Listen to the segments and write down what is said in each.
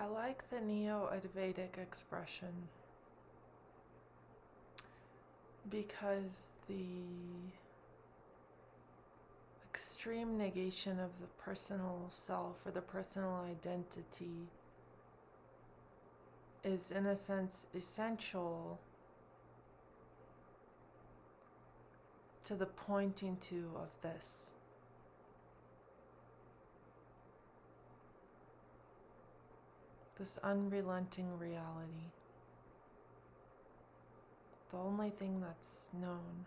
I like the Neo Advaitic expression because the extreme negation of the personal self or the personal identity is, in a sense, essential to the pointing to of this. This unrelenting reality. The only thing that's known.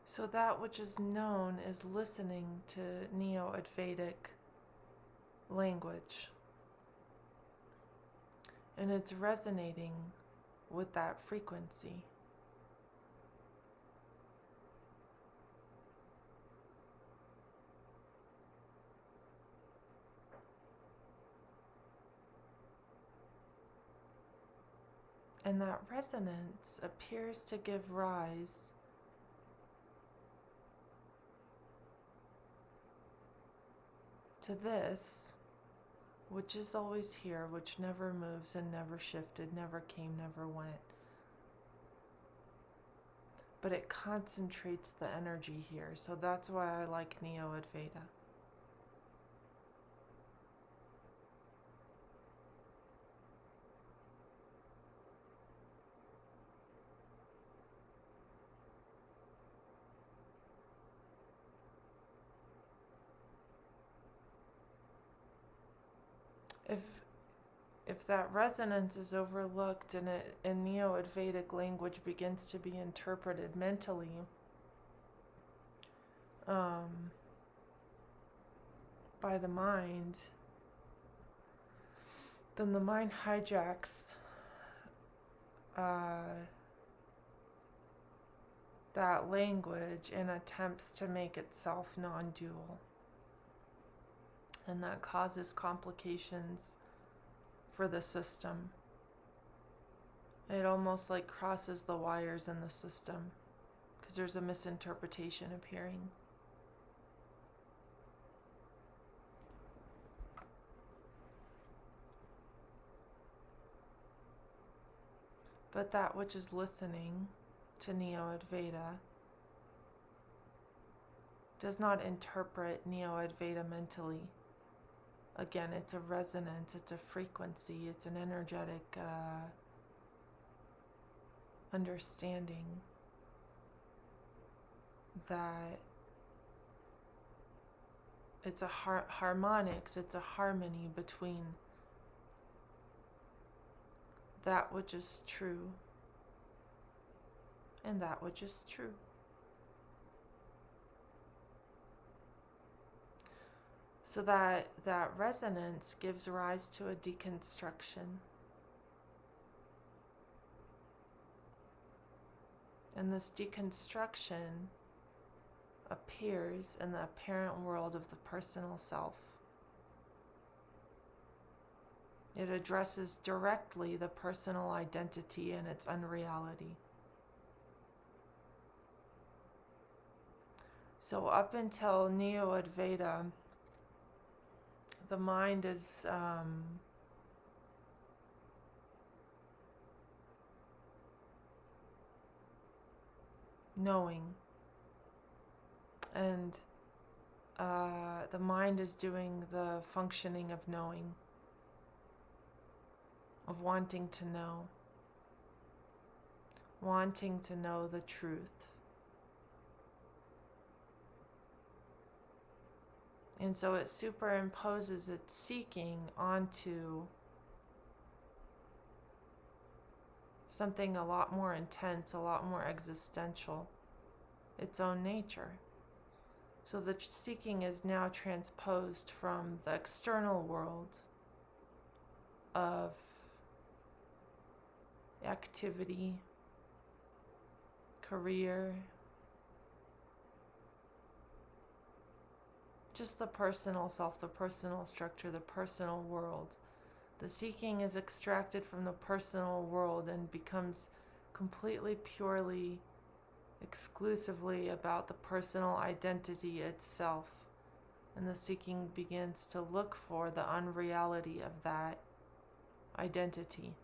So that which is known is listening to Neo Advaitic language. And it's resonating with that frequency. And that resonance appears to give rise to this, which is always here, which never moves and never shifted, never came, never went. But it concentrates the energy here, so that's why I like Neo Advaita. If that resonance is overlooked and it in Neo Advaitic language begins to be interpreted mentally, by the mind, then the mind hijacks that language and attempts to make itself non-dual. And that causes complications for the system. It almost like crosses the wires in the system because there's a misinterpretation appearing. But that which is listening to Neo Advaita does not interpret Neo Advaita mentally. Again, it's a resonance, it's a frequency, it's an energetic understanding that it's a harmonics, it's a harmony between that which is true and that which is true. So that resonance gives rise to a deconstruction. And this deconstruction appears in the apparent world of the personal self. It addresses directly the personal identity and its unreality. So up until Neo Advaita, the mind is knowing, and the mind is doing the functioning of knowing, of wanting to know the truth. And so it superimposes its seeking onto something a lot more intense, a lot more existential, its own nature. So the seeking is now transposed from the external world of activity, career, just the personal self, the personal structure, the personal world. The seeking is extracted from the personal world and becomes completely, purely, exclusively about the personal identity itself. And the seeking begins to look for the unreality of that identity.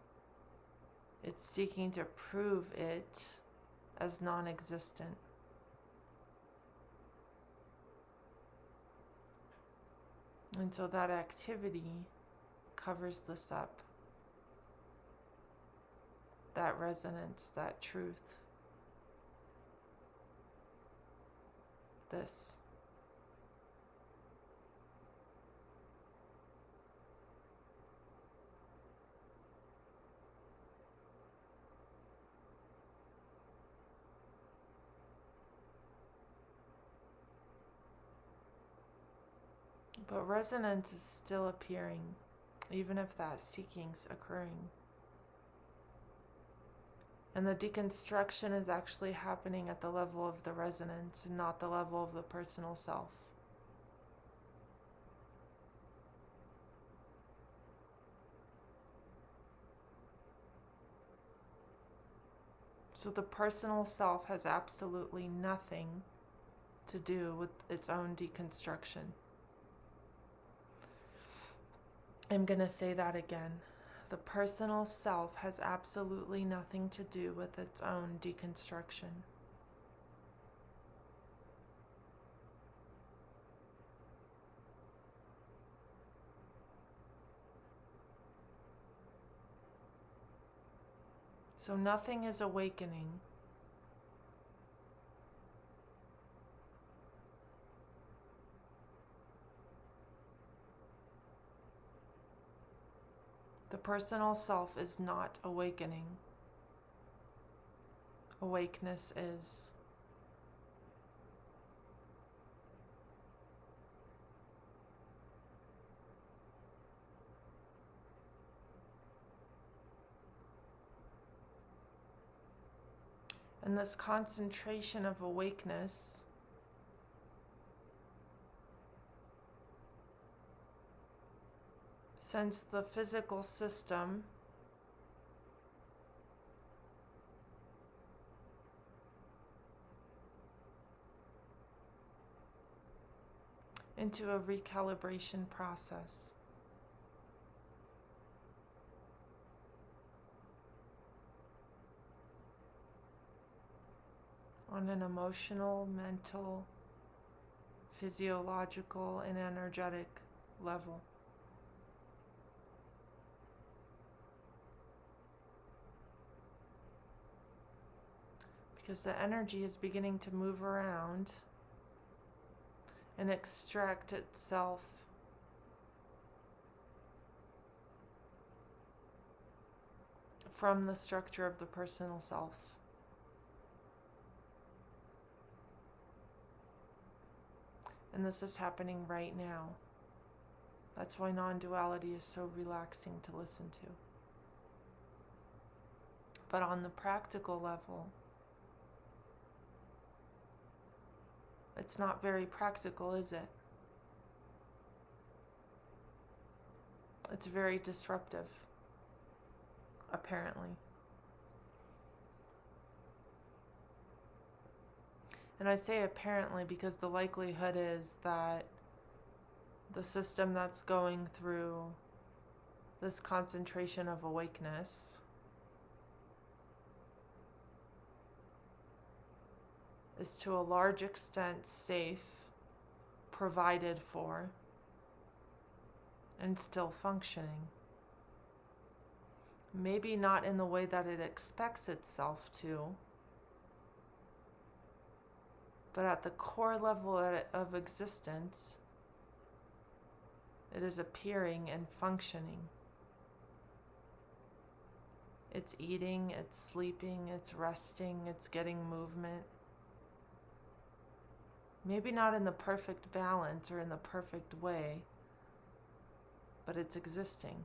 It's seeking to prove it as non-existent. And so that activity covers this up. That resonance, that truth. This. But resonance is still appearing, even if that seeking's occurring. And the deconstruction is actually happening at the level of the resonance and not the level of the personal self. So the personal self has absolutely nothing to do with its own deconstruction. I'm going to say that again. The personal self has absolutely nothing to do with its own deconstruction. So nothing is awakening. The personal self is not awakening. Awakeness is. And this concentration of awakeness sends the physical system into a recalibration process. On an emotional, mental, physiological, and energetic level. Because the energy is beginning to move around and extract itself from the structure of the personal self. And this is happening right now. That's why non-duality is so relaxing to listen to. But on the practical level, it's not very practical, is it? It's very disruptive, apparently. And I say apparently because the likelihood is that the system that's going through this concentration of awakeness is to a large extent safe, provided for, and still functioning. Maybe not in the way that it expects itself to, but at the core level of existence, it is appearing and functioning. It's eating, it's sleeping, it's resting, it's getting movement. Maybe not in the perfect balance or in the perfect way, but it's existing.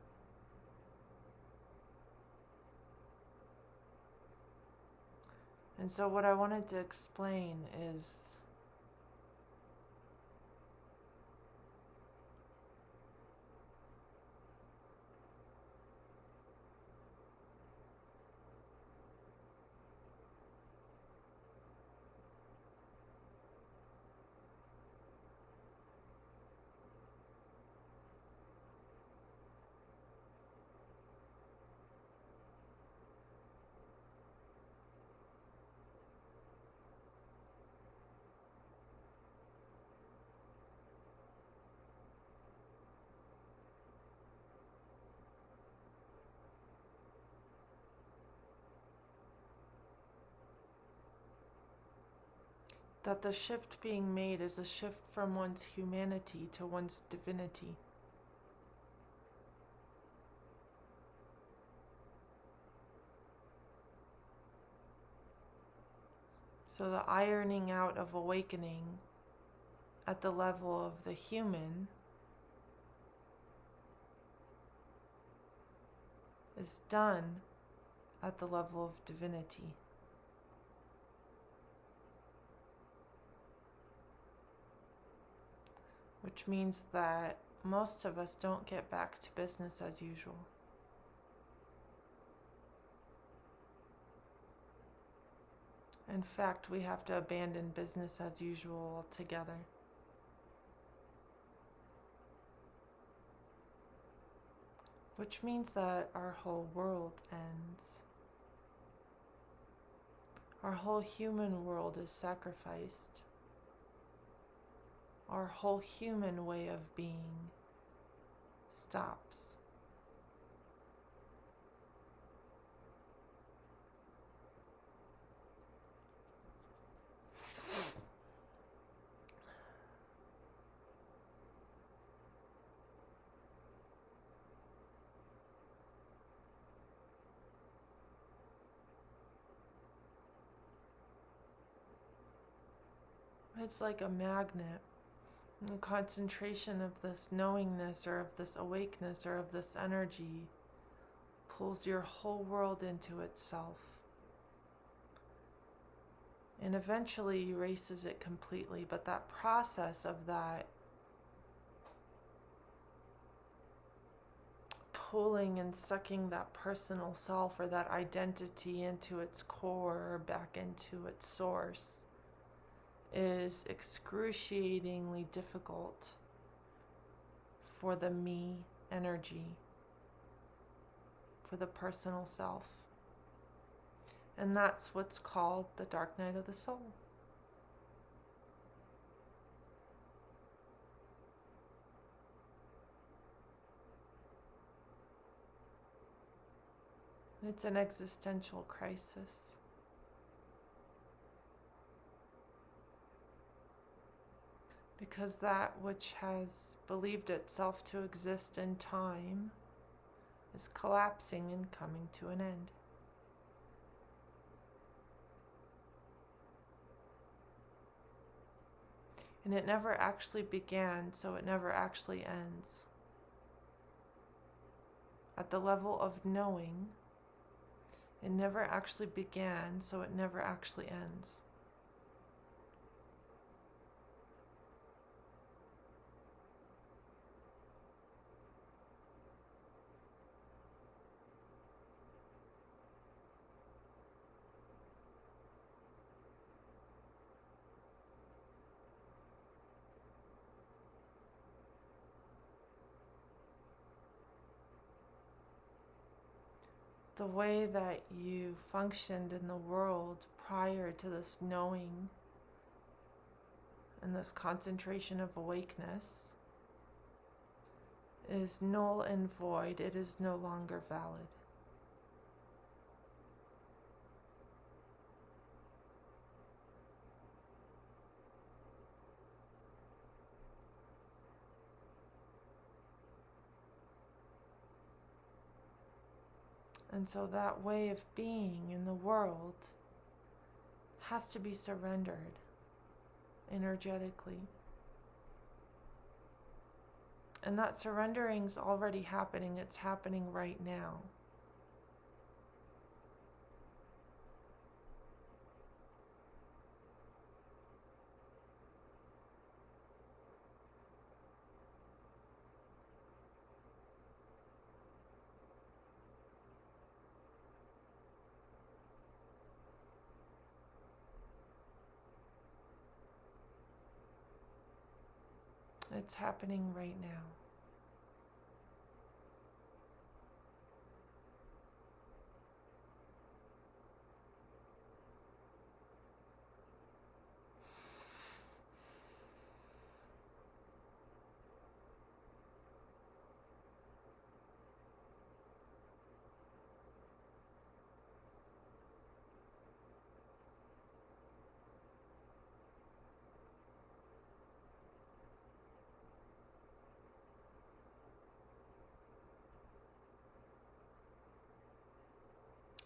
And so what I wanted to explain is that the shift being made is a shift from one's humanity to one's divinity. So the ironing out of awakening at the level of the human is done at the level of divinity. Which means that most of us don't get back to business as usual. In fact, we have to abandon business as usual altogether. Which means that our whole world ends. Our whole human world is sacrificed. Our whole human way of being stops. It's like a magnet. The concentration of this knowingness or of this awakeness or of this energy pulls your whole world into itself and eventually erases it completely. But that process of that pulling and sucking that personal self or that identity into its core or back into its source is excruciatingly difficult for the me energy, for the personal self. And that's what's called the dark night of the soul. It's an existential crisis. Because that which has believed itself to exist in time is collapsing and coming to an end. And it never actually began, so it never actually ends. At the level of knowing, it never actually began, so it never actually ends. The way that you functioned in the world prior to this knowing and this concentration of awakeness is null and void. It is no longer valid. And so that way of being in the world has to be surrendered energetically. And that surrendering's already happening. It's happening right now. It's happening right now.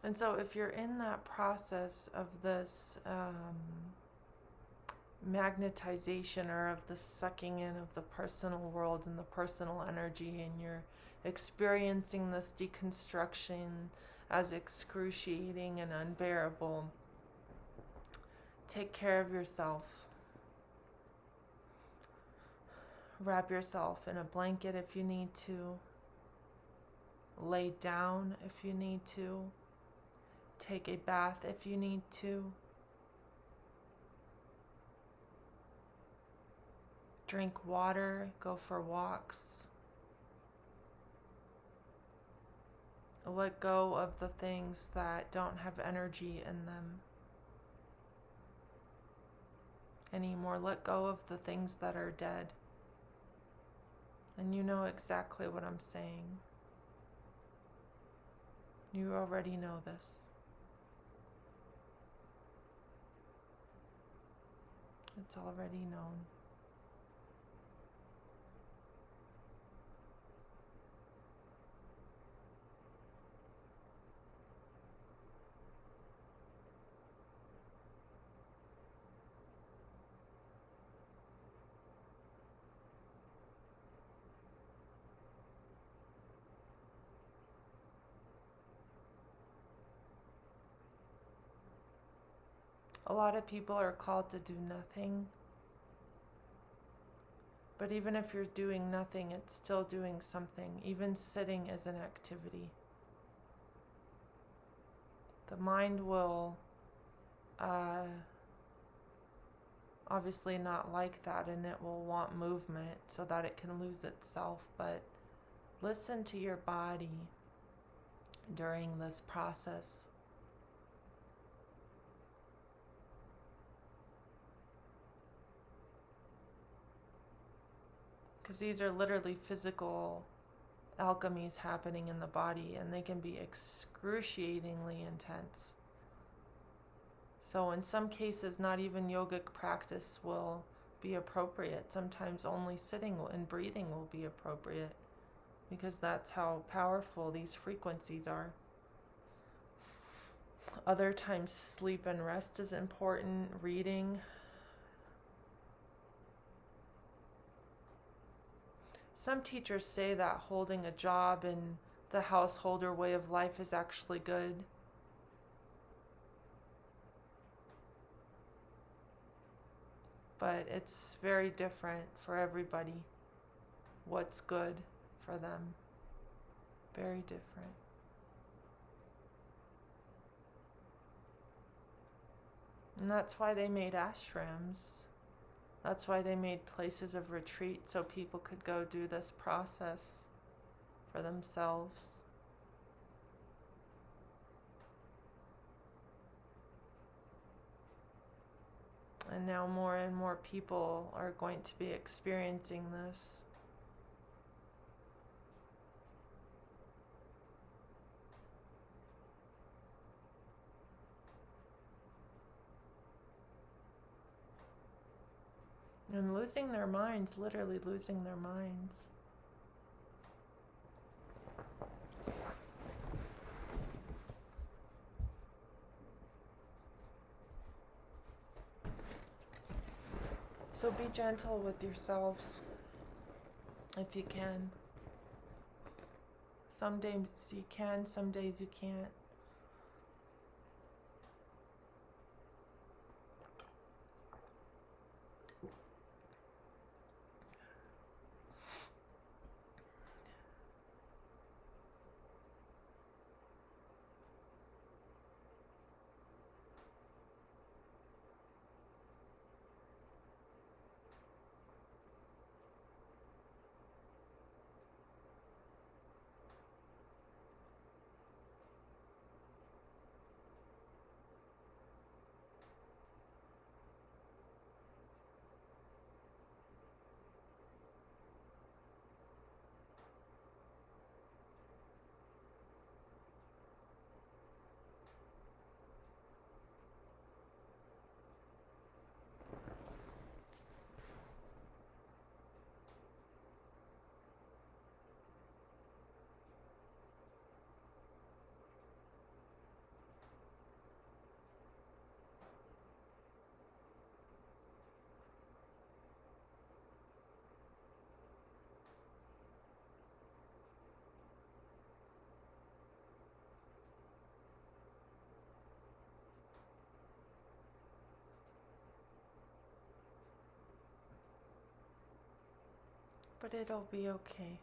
And so if you're in that process of this magnetization, or of the sucking in of the personal world and the personal energy, and you're experiencing this deconstruction as excruciating and unbearable, take care of yourself. Wrap yourself in a blanket if you need to. Lay down if you need to. Take a bath if you need to. Drink water, go for walks. Let go of the things that don't have energy in them anymore. Let go of the things that are dead. And you know exactly what I'm saying. You already know this. It's already known. A lot of people are called to do nothing. But even if you're doing nothing, it's still doing something. Even sitting is an activity. The mind will obviously not like that, and it will want movement so that it can lose itself. But listen to your body during this process. Because these are literally physical alchemies happening in the body, and they can be excruciatingly intense. So in some cases, not even yogic practice will be appropriate. Sometimes only sitting and breathing will be appropriate, because that's how powerful these frequencies are. Other times, sleep and rest is important, reading. Some teachers say that holding a job in the householder way of life is actually good. But it's very different for everybody, what's good for them. Very different. And that's why they made ashrams. That's why they made places of retreat, so people could go do this process for themselves. And now more and more people are going to be experiencing this. And losing their minds, literally losing their minds. So be gentle with yourselves if you can. Some days you can, some days you can't. But it'll be okay.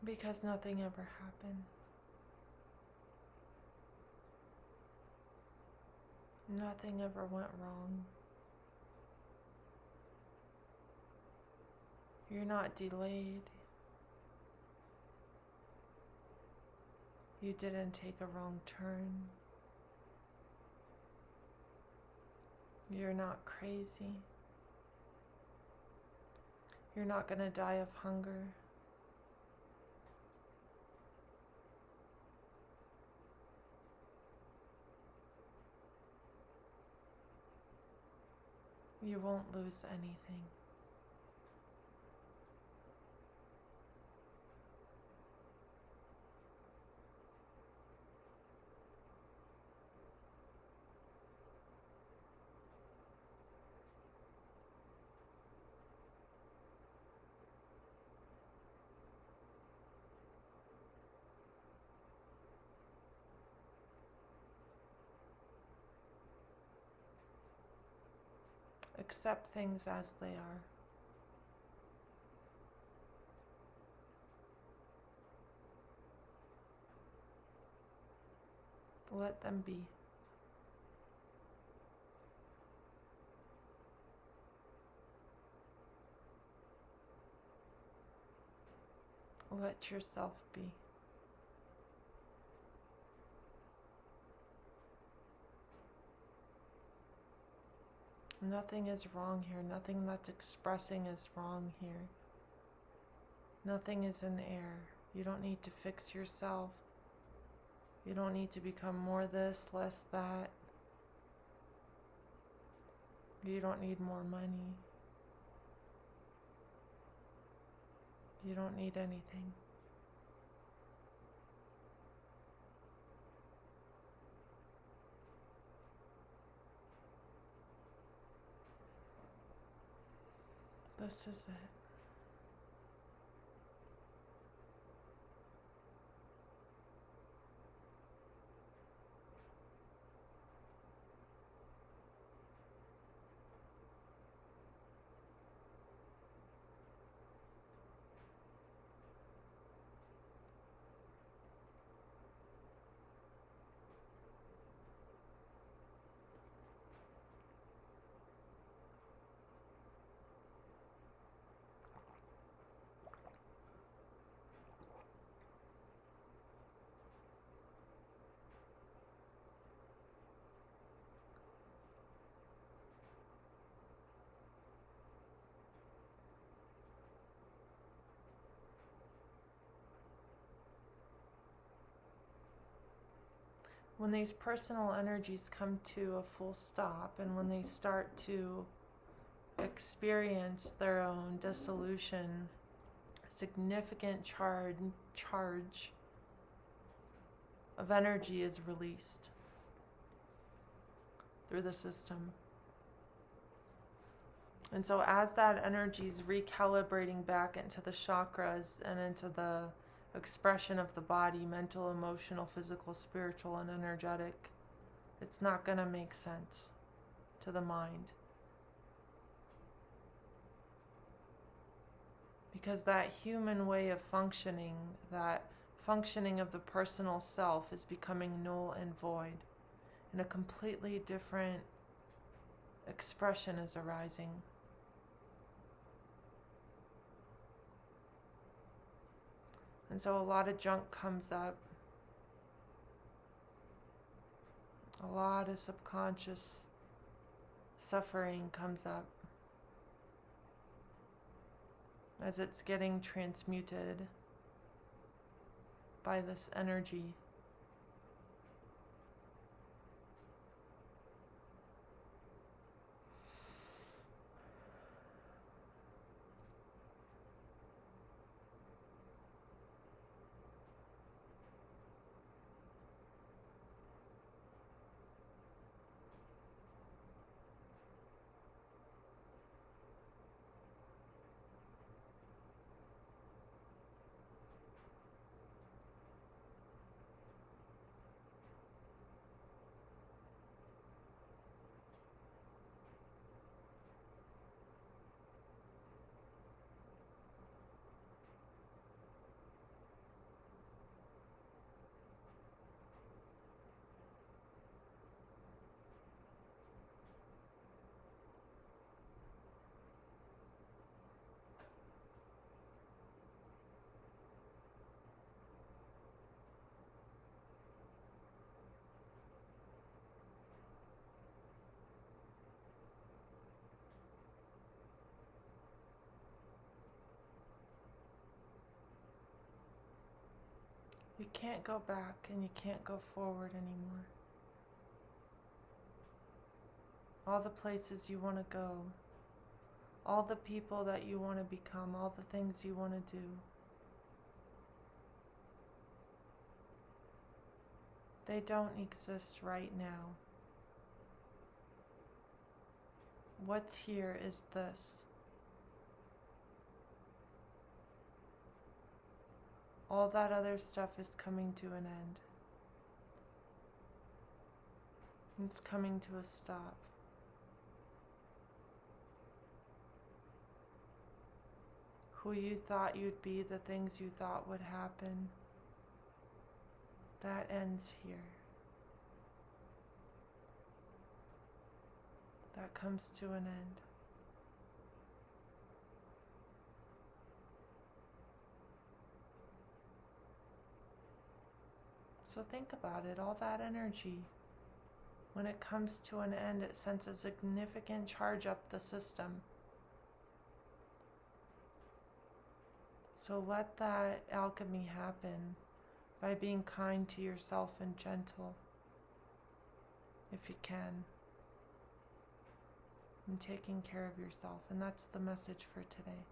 Because nothing ever happened. Nothing ever went wrong. You're not delayed. You didn't take a wrong turn. You're not crazy. You're not going to die of hunger. You won't lose anything. Accept things as they are. Let them be. Let yourself be. Nothing is wrong here. Nothing that's expressing is wrong here. Nothing is in error. You don't need to fix yourself. You don't need to become more this, less that. You don't need more money. You don't need anything. This is it. When these personal energies come to a full stop, and when they start to experience their own dissolution, significant charge of energy is released through the system. And so as that energy is recalibrating back into the chakras and into the expression of the body, mental, emotional, physical, spiritual, and energetic, it's not going to make sense to the mind. Because that human way of functioning, that functioning of the personal self, is becoming null and void, and a completely different expression is arising. And so a lot of junk comes up. A lot of subconscious suffering comes up as it's getting transmuted by this energy. You can't go back and you can't go forward anymore. All the places you want to go, all the people that you want to become, all the things you want to do, they don't exist right now. What's here is this. All that other stuff is coming to an end. It's coming to a stop. Who you thought you'd be, the things you thought would happen, that ends here. That comes to an end. So think about it, all that energy, when it comes to an end, it sends a significant charge up the system. So let that alchemy happen by being kind to yourself and gentle, if you can, and taking care of yourself. And that's the message for today.